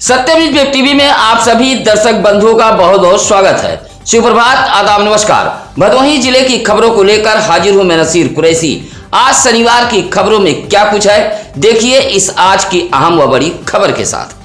सत्यमेव web TV में आप सभी दर्शक बंधुओं का बहुत बहुत स्वागत है। सुप्रभात, आदाब, नमस्कार। भदोही जिले की खबरों को लेकर हाजिर हूं मैं नसीर कुरैशी। आज शनिवार की खबरों में क्या कुछ है, देखिए इस आज की अहम व बड़ी खबर के साथ।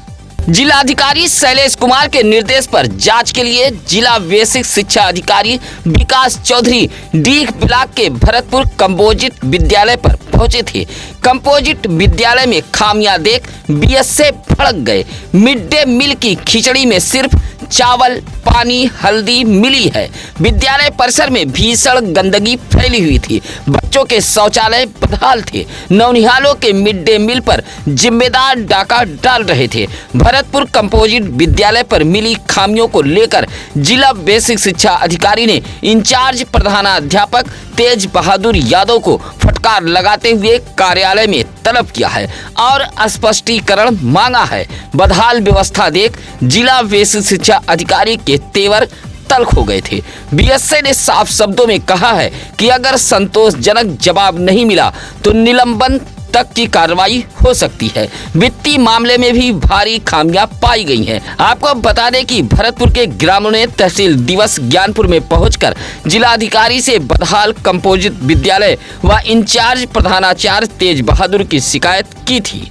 जिलाधिकारी शैलेश कुमार के निर्देश पर जांच के लिए जिला बेसिक शिक्षा अधिकारी विकास चौधरी डीह ब्लॉक के भरतपुर कंपोजिट विद्यालय पर पहुंचे थे। कंपोजिट विद्यालय में खामियां देख बीएसए भड़क गए। मिड डे मील की खिचड़ी में सिर्फ चावल, पानी, हल्दी मिली है। विद्यालय परिसर में भीषण गंदगी फैली हुई थी। बच्चों के शौचालय बदहाल थे। नौनिहालों के मिड डे मील पर जिम्मेदार डाका डाल रहे थे। भरतपुर कंपोजिट विद्यालय पर मिली खामियों को लेकर जिला बेसिक शिक्षा अधिकारी ने इंचार्ज प्रधानाध्यापक तेज बहादुर यादव को फटकार लगाते हुए कार्यालय में तलब किया है और स्पष्टीकरण मांगा है। बदहाल व्यवस्था देख जिला बेसिक शिक्षा अधिकारी के तेवर तल्ख हो गए थे। बीएसए ने साफ शब्दों में कहा है कि अगर संतोषजनक जवाब नहीं मिला तो निलंबन तक की कार्रवाई हो सकती है। वित्तीय मामले में भी भारी खामियां पाई गई हैं। आपको बता दें कि भरतपुर के ग्रामीणों ने तहसील दिवस ज्ञानपुर में पहुंचकर जिलाधिकारी से बदहाल कंपोजिट विद्यालय व इंचार्ज प्रधानाचार्य तेज बहादुर की शिकायत की थी।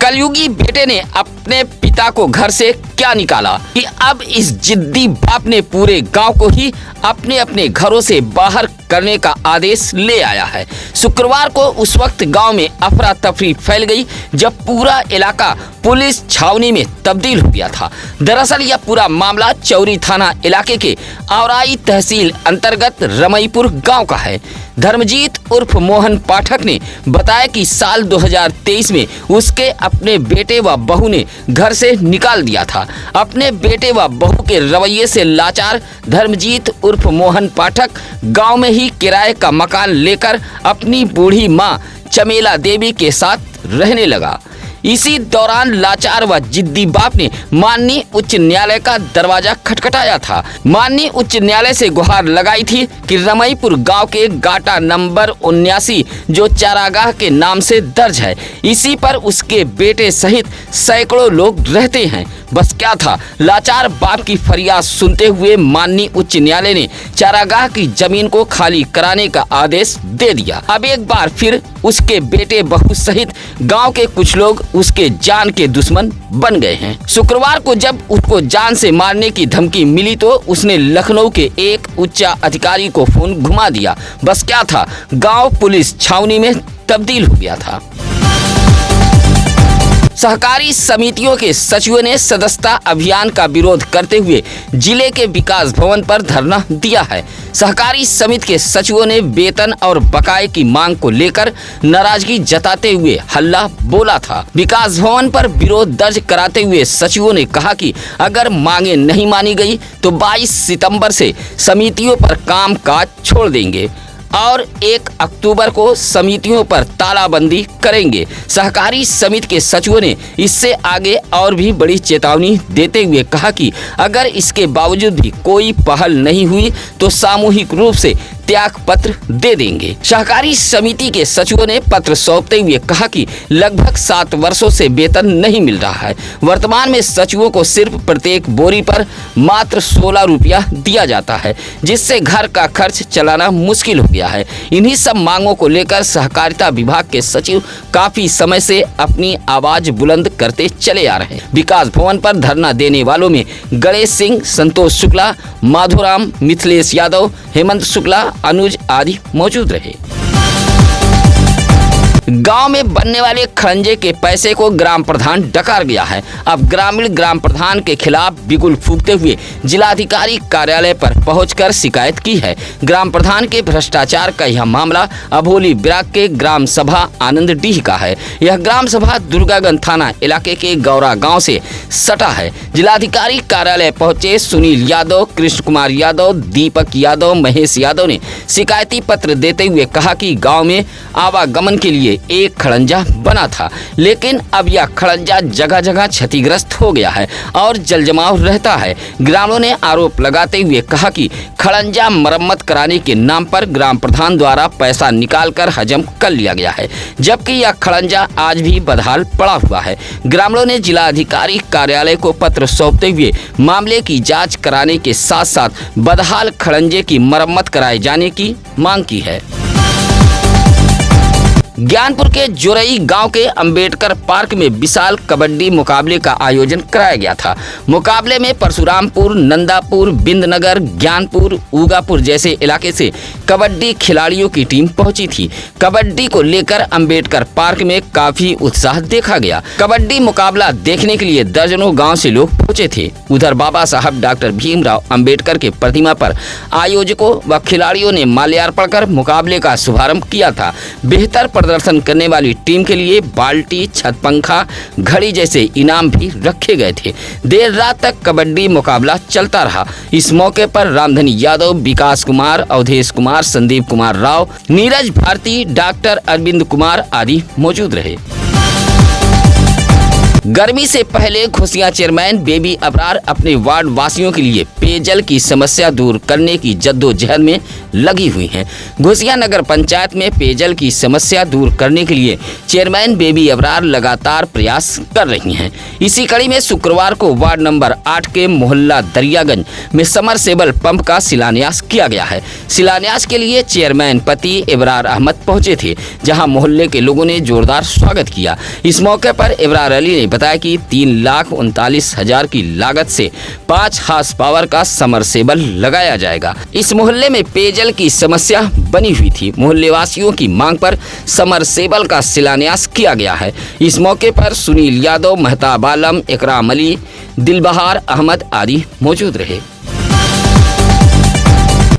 कलयुगी बेटे ने अपने पिता को घर से क्या निकाला कि अब इस जिद्दी बाप ने पूरे गांव को ही अपने अपने घरों से बाहर करने का आदेश ले आया है। शुक्रवार को उस वक्त गांव में अफरा तफरी फैल गई जब पूरा इलाका पुलिस छावनी में तब्दील हो गया था। दरअसल यह पूरा मामला चौरी थाना इलाके के औराई तहसील अंतर्गत रमईपुर गांव का है। धर्मजीत उर्फ मोहन पाठक ने बताया कि साल 2023 में उसके अपने बेटे व बहू ने घर से निकाल दिया था। अपने बेटे व बहू के रवैये से लाचार धर्मजीत उर्फ मोहन पाठक गांव में ही किराए का मकान लेकर अपनी बूढ़ी मां चमेला देवी के साथ रहने लगा। इसी दौरान लाचार व जिद्दी बाप ने माननीय उच्च न्यायालय का दरवाजा खटखटाया था। माननीय उच्च न्यायालय से गुहार लगाई थी कि रमईपुर गांव के गाटा नंबर 79 जो चारागाह के नाम से दर्ज है, इसी पर उसके बेटे सहित सैकड़ों लोग रहते हैं। बस क्या था, लाचार बाप की फरियाद सुनते हुए माननीय उच्च न्यायालय ने चारागाह की जमीन को खाली कराने का आदेश दे दिया। अब एक बार फिर उसके बेटे बहू सहित गांव के कुछ लोग उसके जान के दुश्मन बन गए हैं। शुक्रवार को जब उसको जान से मारने की धमकी मिली तो उसने लखनऊ के एक उच्च अधिकारी को फोन घुमा दिया। बस क्या था, गांव पुलिस छावनी में तब्दील हो गया था। सहकारी समितियों के सचिवों ने सदस्यता अभियान का विरोध करते हुए जिले के विकास भवन पर धरना दिया है। सहकारी समिति के सचिवों ने वेतन और बकाये की मांग को लेकर नाराजगी जताते हुए हल्ला बोला था। विकास भवन पर विरोध दर्ज कराते हुए सचिवों ने कहा कि अगर मांगे नहीं मानी गई तो 22 सितंबर से समितियों पर कामकाज छोड़ देंगे और 1 अक्टूबर को समितियों पर तालाबंदी करेंगे। सहकारी समिति के सचिवों ने इससे आगे और भी बड़ी चेतावनी देते हुए कहा कि अगर इसके बावजूद भी कोई पहल नहीं हुई तो सामूहिक रूप से त्याग पत्र दे देंगे। सहकारी समिति के सचिवों ने पत्र सौंपते हुए कहा कि लगभग 7 वर्षों से वेतन नहीं मिल रहा है। वर्तमान में सचिवों को सिर्फ प्रत्येक बोरी पर मात्र 16 रुपया दिया जाता है, जिससे घर का खर्च चलाना मुश्किल हो गया है। इन्हीं सब मांगों को लेकर सहकारिता विभाग के सचिव काफी समय से अपनी आवाज बुलंद करते चले आ रहे हैं। विकास भवन पर धरना देने वालों में गणेश सिंह, संतोष शुक्ला, माधुराम, मिथिलेश यादव, हेमंत शुक्ला, अनुज आदि मौजूद रहे। गांव में बनने वाले खंजे के पैसे को ग्राम प्रधान डकार गया है। अब ग्रामीण ग्राम प्रधान के खिलाफ बिगुल फूंकते हुए जिलाधिकारी कार्यालय पर पहुंचकर शिकायत की है। ग्राम प्रधान के भ्रष्टाचार का यह मामला अभोली ब्लॉक के ग्राम सभा आनंद डीह का है। यह ग्राम सभा दुर्गागंज थाना इलाके के गौरा गांव से सटा है। जिलाधिकारी कार्यालय पहुंचे सुनील यादव, कृष्ण कुमार यादव, दीपक यादव, महेश यादव ने शिकायती पत्र देते हुए कहा कि गाँव में आवागमन के लिए से एक खड़ंजा बना था, लेकिन अब यह खड़ंजा जगह जगह क्षतिग्रस्त हो गया है और जलजमाव रहता है। ग्रामीणों ने आरोप लगाते हुए कहा कि खड़ंजा मरम्मत कराने के नाम पर ग्राम प्रधान द्वारा पैसा निकालकर हजम कर लिया गया है, जबकि यह खड़ंजा आज भी बदहाल पड़ा हुआ है। ग्रामीणों ने जिला अधिकारी कार्यालय को पत्र सौंपते हुए मामले की जांच कराने के साथ साथ बदहाल खड़ंजे की मरम्मत कराए जाने की मांग की है। ज्ञानपुर के जोरई गांव के अंबेडकर पार्क में विशाल कबड्डी मुकाबले का आयोजन कराया गया था। मुकाबले में परशुरामपुर, नंदापुर, बिंदनगर, ज्ञानपुर, ऊगापुर जैसे इलाके से कबड्डी खिलाड़ियों की टीम पहुंची थी। कबड्डी को लेकर अंबेडकर पार्क में काफी उत्साह देखा गया। कबड्डी मुकाबला देखने के लिए दर्जनों गाँव से लोग पहुंचे थे। उधर बाबा साहब डॉक्टर भीमराव अंबेडकर के प्रतिमा पर आयोजकों व खिलाड़ियों ने माल्यार्पण कर मुकाबले का शुभारंभ किया था। बेहतर प्रदर्शन करने वाली टीम के लिए बाल्टी, छत पंखा, घड़ी जैसे इनाम भी रखे गए थे। देर रात तक कबड्डी मुकाबला चलता रहा। इस मौके पर रामधनी यादव, विकास कुमार, अवधेश कुमार, संदीप कुमार राव, नीरज भारती, डॉक्टर अरविंद कुमार आदि मौजूद रहे। गर्मी से पहले घोसिया चेयरमैन बेबी अबरार अपने वार्ड वासियों के लिए पेयजल की समस्या दूर करने की जद्दोजहद में लगी हुई हैं। घोसिया नगर पंचायत में पेयजल की समस्या दूर करने के लिए चेयरमैन बेबी अबरार लगातार प्रयास कर रही हैं। इसी कड़ी में शुक्रवार को वार्ड नंबर 8 के मोहल्ला दरियागंज में समरसेबल पंप का शिलान्यास किया गया है। शिलान्यास के लिए चेयरमैन पति इब्रार अहमद पहुंचे थे, जहां मोहल्ले के लोगों ने जोरदार स्वागत किया। इस मौके पर इब्रार अली ने बताया कि 3,39,000 की लागत से 5 हार्स पावर का समरसेबल लगाया जाएगा। इस मोहल्ले में पेयजल की समस्या बनी हुई थी। मोहल्ले वासियों की मांग पर समरसेबल का शिलान्यास किया गया है। इस मौके पर सुनील यादव, महताब आलम, इकराम अली, दिलबहार अहमद आदि मौजूद रहे।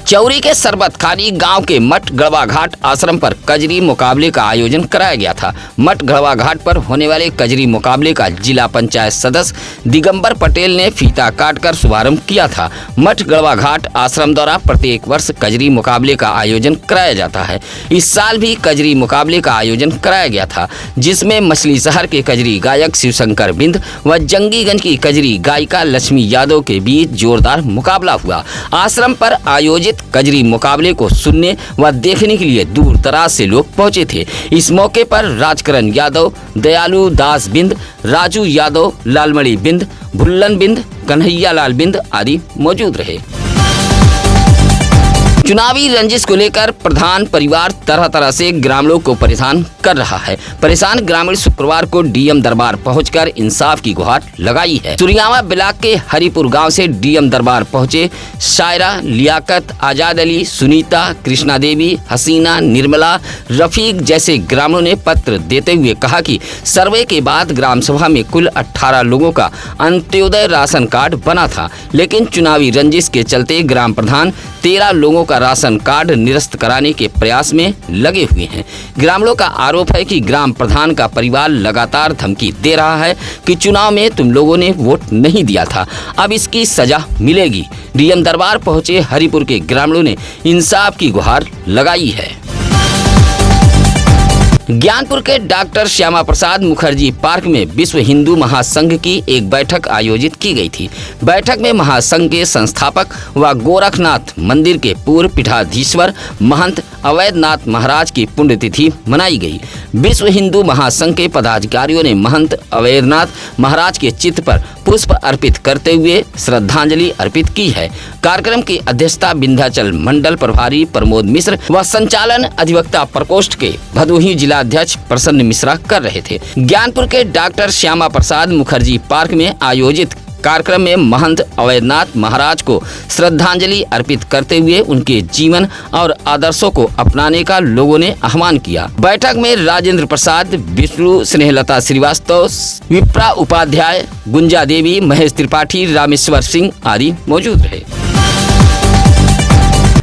चौरी के सरबत खानी गांव के मठ गढ़वा घाट आश्रम पर कजरी मुकाबले का आयोजन कराया गया था। मठ गढ़वा घाट पर होने वाले कजरी मुकाबले का जिला पंचायत सदस्य दिगंबर पटेल ने फीता काटकर शुभारंभ किया था। मठ गढ़वा घाट आश्रम द्वारा प्रत्येक वर्ष कजरी मुकाबले का आयोजन कराया जाता है। इस साल भी कजरी मुकाबले का आयोजन कराया गया था, जिसमें मछली शहर के कजरी गायक शिवशंकर बिंद व जंगीगंज की कजरी गायिका लक्ष्मी यादव के बीच जोरदार मुकाबला हुआ। आश्रम पर आयोजित कजरी मुकाबले को सुनने व देखने के लिए दूर दराज से लोग पहुंचे थे। इस मौके पर राजकरण यादव, दयालु दास बिंद, राजू यादव, लालमणि बिंद, भुल्लन बिंद, कन्हैया लाल बिंद आदि मौजूद रहे। चुनावी रंजिश को लेकर प्रधान परिवार तरह तरह से ग्रामीणों को परेशान कर रहा है। परेशान ग्रामीण शुक्रवार को डीएम दरबार पहुंचकर इंसाफ की गुहार लगाई है। सुरियावा ब्लॉक के हरिपुर गांव से डीएम दरबार पहुंचे शायरा, लियाकत, आजाद अली, सुनीता, कृष्णा देवी, हसीना, निर्मला, रफीक जैसे ग्रामीणों ने पत्र देते हुए कहा कि सर्वे के बाद ग्राम सभा में कुल 18 लोगों का अंत्योदय राशन कार्ड बना था, लेकिन चुनावी रंजिश के चलते ग्राम प्रधान 13 लोगों का राशन कार्ड निरस्त कराने के प्रयास में लगे हुए हैं। ग्रामीणों का आरोप है कि ग्राम प्रधान का परिवार लगातार धमकी दे रहा है कि चुनाव में तुम लोगों ने वोट नहीं दिया था, अब इसकी सजा मिलेगी। डीएम दरबार पहुंचे हरिपुर के ग्रामीणों ने इंसाफ की गुहार लगाई है। ज्ञानपुर के डॉक्टर श्यामा प्रसाद मुखर्जी पार्क में विश्व हिंदू महासंघ की एक बैठक आयोजित की गई थी। बैठक में महासंघ के संस्थापक व गोरखनाथ मंदिर के पूर्व पीठाधीश्वर महंत अवैधनाथ महाराज की पुण्यतिथि मनाई गई। विश्व हिंदू महासंघ के पदाधिकारियों ने महंत अवैधनाथ महाराज के चित्र पर पुष्प अर्पित करते हुए श्रद्धांजलि अर्पित की है। कार्यक्रम की अध्यक्षता विंध्याचल मंडल प्रभारी प्रमोद मिश्र व संचालन अधिवक्ता प्रकोष्ठ के भदोही जिला अध्यक्ष प्रसन्न मिश्रा कर रहे थे। ज्ञानपुर के डॉक्टर श्यामा प्रसाद मुखर्जी पार्क में आयोजित कार्यक्रम में महंत अवैधनाथ महाराज को श्रद्धांजलि अर्पित करते हुए उनके जीवन और आदर्शों को अपनाने का लोगों ने आह्वान किया। बैठक में राजेंद्र प्रसाद, विष्णु, स्नेहलता श्रीवास्तव, विप्रा उपाध्याय, गुंजा देवी, महेश त्रिपाठी, रामेश्वर सिंह आदि मौजूद रहे।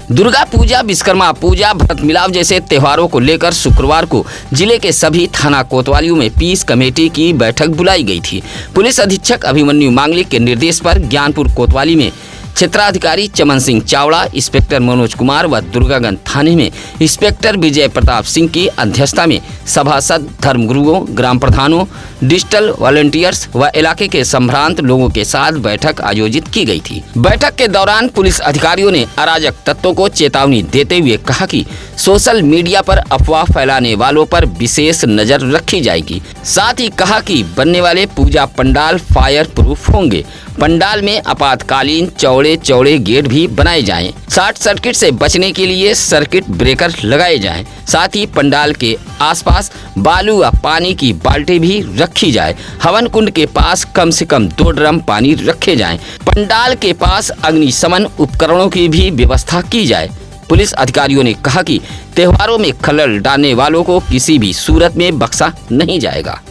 दुर्गा पूजा, विश्वकर्मा पूजा, भरत मिलाप जैसे त्योहारों को लेकर शुक्रवार को जिले के सभी थाना कोतवालियों में पीस कमेटी की बैठक बुलाई गई थी। पुलिस अधीक्षक अभिमन्यु मांगलिक के निर्देश पर ज्ञानपुर कोतवाली में क्षेत्राधिकारी चमन सिंह चावड़ा, इंस्पेक्टर मनोज कुमार व दुर्गागंज थाने में इंस्पेक्टर विजय प्रताप सिंह की अध्यक्षता में सभासद, धर्मगुरुओं, ग्राम प्रधानों, डिजिटल वॉलंटियर्स व इलाके के संभ्रांत लोगों के साथ बैठक आयोजित की गई थी। बैठक के दौरान पुलिस अधिकारियों ने अराजक तत्वों को चेतावनी देते हुए कहा कि सोशल मीडिया पर अफवाह फैलाने वालों पर विशेष नजर रखी जाएगी। साथ ही कहा कि बनने वाले पूजा पंडाल फायर प्रूफ होंगे। पंडाल में आपातकालीन चौड़े चौड़े गेट भी बनाए जाएं। शॉर्ट सर्किट से बचने के लिए सर्किट ब्रेकर लगाए जाएं। साथ ही पंडाल के आसपास बालू व पानी की बाल्टी भी रखी जाए। हवन कुंड के पास कम से कम 2 ड्रम पानी रखे जाएं। पंडाल के पास अग्निशमन उपकरणों की भी व्यवस्था की जाए। पुलिस अधिकारियों ने कहा कि त्योहारों में खलल डालने वालों को किसी भी सूरत में बख्शा नहीं जाएगा।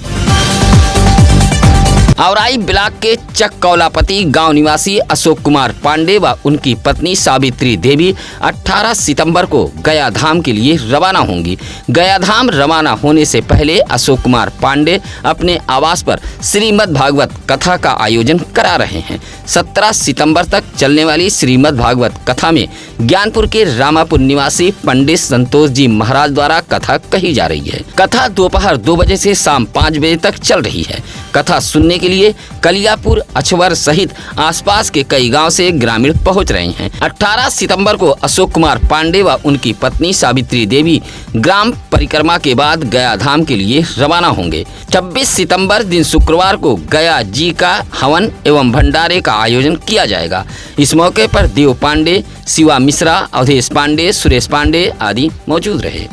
औराई ब्लॉक के चककौलापति गांव निवासी अशोक कुमार पांडे व उनकी पत्नी सावित्री देवी 18 सितंबर को गया धाम के लिए रवाना होंगी। गया धाम रवाना होने से पहले अशोक कुमार पांडे अपने आवास पर श्रीमद् भागवत कथा का आयोजन करा रहे हैं। 17 सितंबर तक चलने वाली श्रीमद् भागवत कथा में ज्ञानपुर के रामापुर निवासी पंडित संतोष जी महाराज द्वारा कथा कही जा रही है। कथा दोपहर 2 बजे से शाम 5 बजे तक चल रही है। कथा सुनने के लिए कलियापुर, अछवर सहित आसपास के कई गांव से ग्रामीण पहुंच रहे हैं। 18 सितंबर को अशोक कुमार पांडे व उनकी पत्नी सावित्री देवी ग्राम परिक्रमा के बाद गया धाम के लिए रवाना होंगे। 26 सितंबर दिन शुक्रवार को गया जी का हवन एवं भंडारे का आयोजन किया जाएगा। इस मौके पर देव पांडे, शिवा मिश्रा, अवधेश पांडे, सुरेश पांडे आदि मौजूद रहे।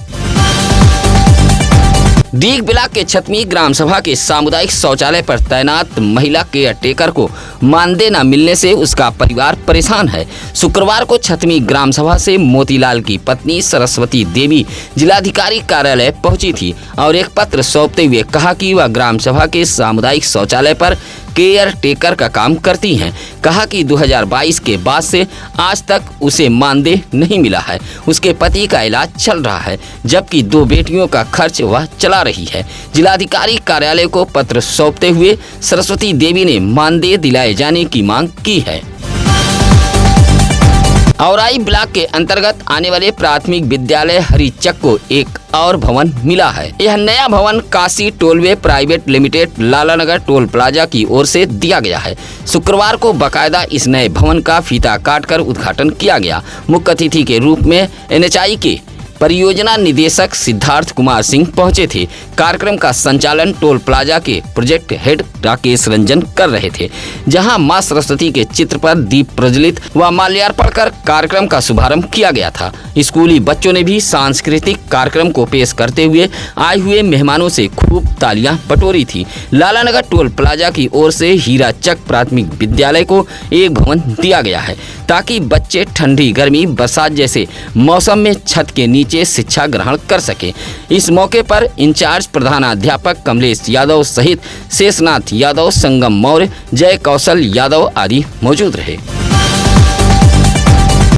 डीग ब्लॉक के छतमी ग्राम सभा के सामुदायिक शौचालय पर तैनात महिला केयरटेकर को मानदेय न मिलने से उसका परिवार परेशान है। शुक्रवार को छतमी ग्राम सभा से मोतीलाल की पत्नी सरस्वती देवी जिलाधिकारी कार्यालय पहुंची थी और एक पत्र सौंपते हुए कहा कि वह ग्राम सभा के सामुदायिक शौचालय पर केयर टेकर का काम करती हैं। कहा कि 2022 के बाद से आज तक उसे मानदेय नहीं मिला है। उसके पति का इलाज चल रहा है, जबकि 2 बेटियों का खर्च वह चला रही है। जिलाधिकारी कार्यालय को पत्र सौंपते हुए सरस्वती देवी ने मानदेय दिलाए जाने की मांग की है। औराई ब्लॉक के अंतर्गत आने वाले प्राथमिक विद्यालय हरिचक को एक और भवन मिला है। यह नया भवन Kashi tollway private limited Lalanagar toll plaza की ओर से दिया गया है। शुक्रवार को बकायदा इस नए भवन का फीता काटकर उद्घाटन किया गया। मुख्य अतिथि के रूप में NHI के परियोजना निदेशक सिद्धार्थ कुमार सिंह पहुंचे थे। कार्यक्रम का संचालन टोल प्लाजा के प्रोजेक्ट हेड राकेश रंजन कर रहे थे, जहां मां सरस्वती के चित्र पर दीप प्रज्वलित व माल्यार्पण कर कार्यक्रम का शुभारंभ किया गया था। स्कूली बच्चों ने भी सांस्कृतिक कार्यक्रम को पेश करते हुए आए हुए मेहमानों से खूब तालियां बटोरी थी। लालानगर टोल प्लाजा की ओर से हीराचक प्राथमिक विद्यालय को एक भवन दिया गया है, ताकि बच्चे ठंडी, गर्मी, बरसात जैसे मौसम में छत के नीचे शिक्षा ग्रहण कर सके। इस मौके पर इंचार्ज प्रधानाध्यापक कमलेश यादव सहित शेषनाथ यादव, संगम मौर्य, जय कौशल यादव आदि मौजूद रहे।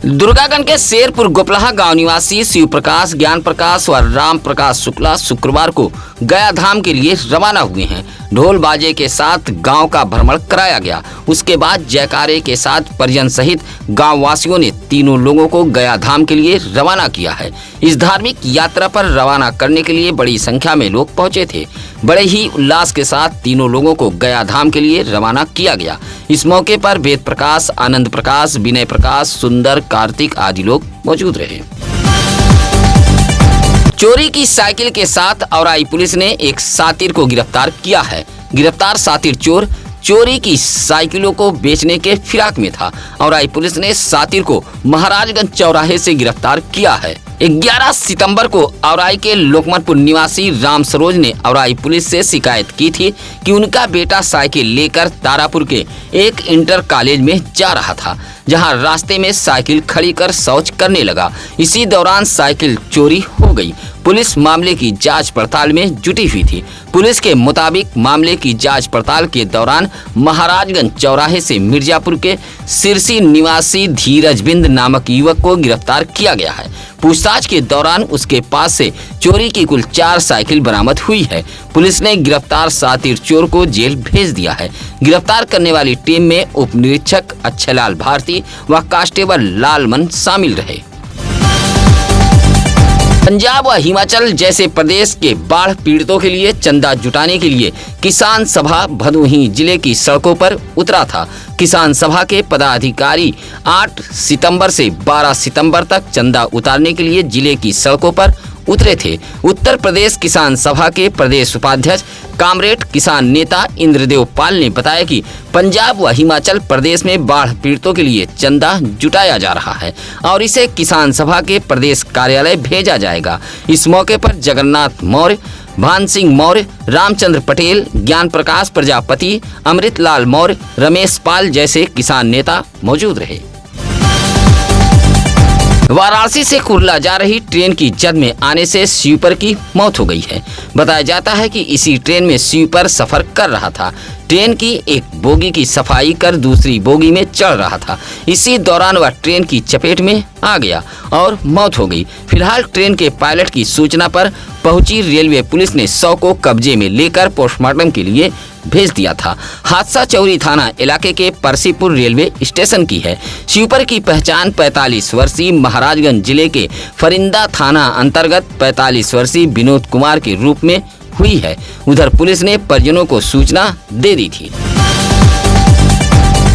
दुर्गागंज के शेरपुर गोपलाहा गांव निवासी शिव प्रकाश, ज्ञान प्रकाश व राम प्रकाश शुक्ला शुक्रवार को गया धाम के लिए रवाना हुए हैं। ढोल बाजे के साथ गांव का भ्रमण कराया गया। उसके बाद जयकारे के साथ परिजन सहित गांव वासियों ने तीनों लोगों को गया धाम के लिए रवाना किया है। इस धार्मिक यात्रा पर रवाना करने के लिए बड़ी संख्या में लोग पहुंचे थे। बड़े ही उल्लास के साथ तीनों लोगों को गया धाम के लिए रवाना किया गया। इस मौके पर वेद प्रकाश, आनंद प्रकाश, विनय प्रकाश, सुंदर, कार्तिक आदि लोग मौजूद रहे। चोरी की साइकिल के साथ औराई पुलिस ने एक सातिर को गिरफ्तार किया है। गिरफ्तार सातिर चोर चोरी की साइकिलों को बेचने के फिराक में था। औराई पुलिस ने सातिर को महाराजगंज चौराहे से गिरफ्तार किया है। 11 सितंबर को औराई के लोकमनपुर निवासी राम सरोज ने औराई पुलिस से शिकायत की थी कि उनका बेटा साइकिल लेकर तारापुर के एक इंटर कॉलेज में जा रहा था, जहां रास्ते में साइकिल खड़ी कर शौच करने लगा। इसी दौरान साइकिल चोरी हो गई। पुलिस मामले की जांच पड़ताल में जुटी हुई थी। पुलिस के मुताबिक मामले की जांच पड़ताल के दौरान महाराजगंज चौराहे से मिर्जापुर के सिरसी निवासी धीरज बिंद नामक युवक को गिरफ्तार किया गया है। पूछताछ के दौरान उसके पास से चोरी की कुल 4 साइकिल बरामद हुई है। पुलिस ने गिरफ्तार शातिर चोर को जेल भेज दिया है। गिरफ्तार करने वाली टीम में उप निरीक्षक अक्षयलाल भारती व कांस्टेबल लालमन शामिल रहे। पंजाब व हिमाचल जैसे प्रदेश के बाढ़ पीड़ितों के लिए चंदा जुटाने के लिए किसान सभा भदोही जिले की सड़कों पर उतरा था। किसान सभा के पदाधिकारी 8 सितंबर से 12 सितंबर तक चंदा उतारने के लिए जिले की सड़कों पर उतरे थे। उत्तर प्रदेश किसान सभा के प्रदेश उपाध्यक्ष कामरेड किसान नेता इंद्रदेव पाल ने बताया कि पंजाब व हिमाचल प्रदेश में बाढ़ पीड़ितों के लिए चंदा जुटाया जा रहा है और इसे किसान सभा के प्रदेश कार्यालय भेजा जाएगा। इस मौके पर जगन्नाथ मौर्य, भान सिंह मौर्य, रामचंद्र पटेल, ज्ञान प्रकाश प्रजापति, अमृतलाल मौर्य, रमेश पाल जैसे किसान नेता मौजूद रहे। वाराणसी से कुर्ला जा रही ट्रेन की जद में आने से स्वीपर की मौत हो गई है। बताया जाता है कि इसी ट्रेन में स्वीपर सफर कर रहा था। ट्रेन की एक बोगी की सफाई कर दूसरी बोगी में चढ़ रहा था। इसी दौरान वह ट्रेन की चपेट में आ गया और मौत हो गई। फिलहाल ट्रेन के पायलट की सूचना पर पहुंची रेलवे पुलिस ने शव को कब्जे में लेकर पोस्टमार्टम के लिए भेज दिया था। हादसा चौरी थाना इलाके के परसीपुर रेलवे स्टेशन की है। स्वीपर की पहचान 45 वर्षीय महाराजगंज जिले के फरिंदा थाना अंतर्गत 45 वर्षीय विनोद कुमार के रूप में हुई है। उधर पुलिस ने परिजनों को सूचना दे दी थी।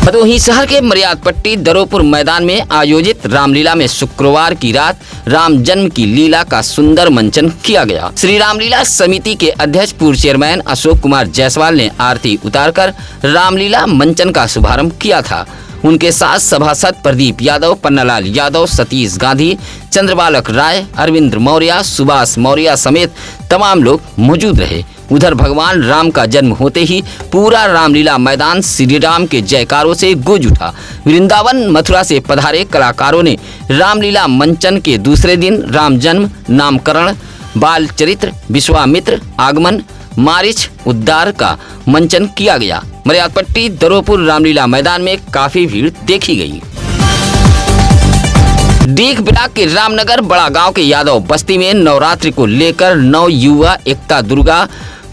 भदोही शहर के मर्याद पट्टी दरोपुर मैदान में आयोजित रामलीला में शुक्रवार की रात राम जन्म की लीला का सुंदर मंचन किया गया। श्री रामलीला समिति के अध्यक्ष पूर्व चेयरमैन अशोक कुमार जायसवाल ने आरती उतारकर रामलीला मंचन का शुभारंभ किया था। उनके साथ सभासद प्रदीप यादव, पन्नालाल यादव, सतीश गांधी, चंद्रबालक राय, अरविंद मौर्य, सुभाष मौर्य समेत तमाम लोग मौजूद रहे। उधर भगवान राम का जन्म होते ही पूरा रामलीला मैदान श्री राम के जयकारों से गूंज उठा। वृंदावन मथुरा से पधारे कलाकारों ने रामलीला मंचन के दूसरे दिन राम जन्म, नामकरण, बाल चरित्र, विश्वामित्र, आगमन, मारिच, उद्धार का मंचन किया गया। मर्यादपट्टी दरोपुर रामलीला मैदान में काफी भीड़ देखी गई। डीग ब्लॉक के रामनगर बड़ा गांव के यादव बस्ती में नवरात्रि को लेकर नव युवा एकता दुर्गा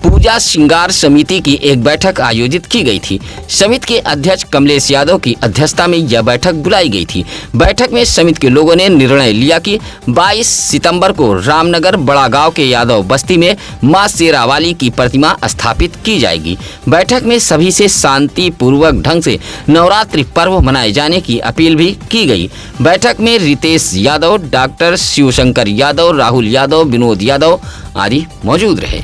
पूजा श्रृंगार समिति की एक बैठक आयोजित की गई थी। समिति के अध्यक्ष कमलेश यादव की अध्यक्षता में यह बैठक बुलाई गई थी। बैठक में समिति के लोगों ने निर्णय लिया कि 22 सितंबर को रामनगर बड़ा गांव के यादव बस्ती में मां शेरावाली की प्रतिमा स्थापित की जाएगी। बैठक में सभी से शांति पूर्वक ढंग से नवरात्रि पर्व मनाए जाने की अपील भी की गई। बैठक में रितेश यादव, डॉक्टर शिवशंकर यादव, राहुल यादव, विनोद यादव आदि मौजूद रहे।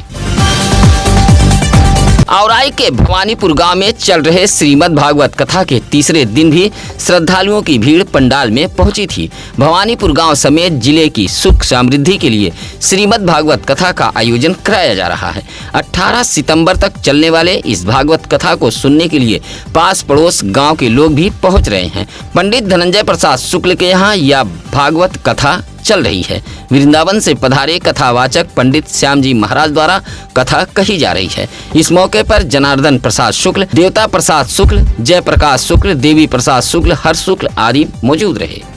औराई के भवानीपुर गांव में चल रहे श्रीमद् भागवत कथा के तीसरे दिन भी श्रद्धालुओं की भीड़ पंडाल में पहुंची थी। भवानीपुर गांव समेत जिले की सुख समृद्धि के लिए श्रीमद् भागवत कथा का आयोजन कराया जा रहा है। 18 सितंबर तक चलने वाले इस भागवत कथा को सुनने के लिए पास पड़ोस गाँव के लोग भी पहुँच रहे हैं। पंडित धनंजय प्रसाद शुक्ल के यहाँ यह भागवत कथा चल रही है। वृंदावन से पधारे कथावाचक पंडित श्याम जी महाराज द्वारा कथा कही जा रही है। इस मौके पर जनार्दन प्रसाद शुक्ल, देवता प्रसाद शुक्ल, जय प्रकाश शुक्ल, देवी प्रसाद शुक्ल, हर्ष शुक्ल आदि मौजूद रहे।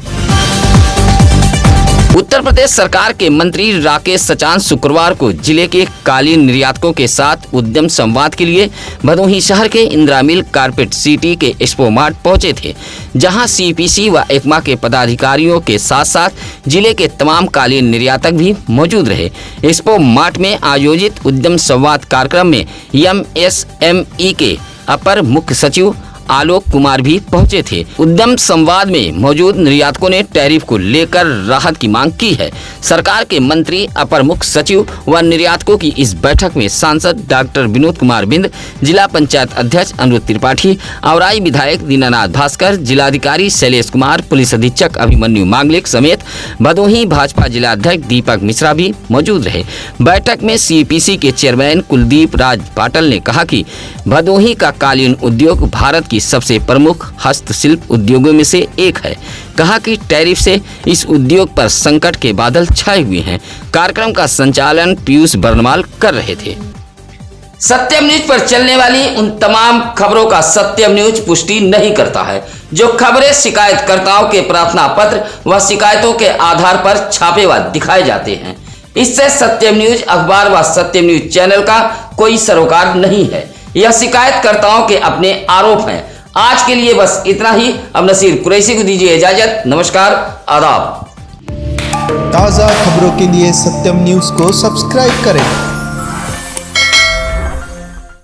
उत्तर प्रदेश सरकार के मंत्री राकेश सचान शुक्रवार को जिले के कालीन निर्यातकों के साथ उद्यम संवाद के लिए भदोही शहर के इंदिरा मिल कारपेट सिटी के एक्सपो मार्ट पहुंचे थे, जहां सीपीसी व एकमा के पदाधिकारियों के साथ साथ जिले के तमाम कालीन निर्यातक भी मौजूद रहे। एक्सपो मार्ट में आयोजित उद्यम संवाद कार्यक्रम में एमएसएमई के अपर मुख्य सचिव आलोक कुमार भी पहुंचे थे। उद्यम संवाद में मौजूद निर्यातकों ने टैरिफ को लेकर राहत की मांग की है। सरकार के मंत्री, अपर मुख्य सचिव व निर्यातकों की इस बैठक में सांसद डॉक्टर विनोद कुमार बिंद, जिला पंचायत अध्यक्ष अनुरुद्ध त्रिपाठी, औराई विधायक दीनानाथ भास्कर, जिलाधिकारी शैलेश कुमार, पुलिस अधीक्षक अभिमन्यु मांगलिक समेत भदोही भाजपा जिलाध्यक्ष दीपक मिश्रा भी मौजूद रहे। बैठक में सीपीसी के चेयरमैन कुलदीप राज पाटल ने कहा कि भदोही का कालीन उद्योग भारत की सबसे प्रमुख हस्तशिल्प उद्योगों में से एक है। कहा कि टैरिफ से इस उद्योग पर संकट के बादल छाए हुए हैं। कार्यक्रम का संचालन पीयूष बर्नवाल कर रहे थे। सत्यम न्यूज पर चलने वाली उन तमाम खबरों का सत्यम न्यूज पुष्टि नहीं करता है जो खबरें शिकायतकर्ताओं के प्रार्थना पत्र व शिकायतों के आधार पर छापे व दिखाए जाते हैं। इससे सत्यम न्यूज अखबार व सत्यम न्यूज चैनल का कोई सरोकार नहीं है। यह शिकायतकर्ताओं के अपने आरोप हैं। आज के लिए बस इतना ही। अब नसीर कुरैशी को दीजिए इजाजत। नमस्कार, आदाब। ताज़ा खबरों के लिए सत्यम न्यूज को सब्सक्राइब करें।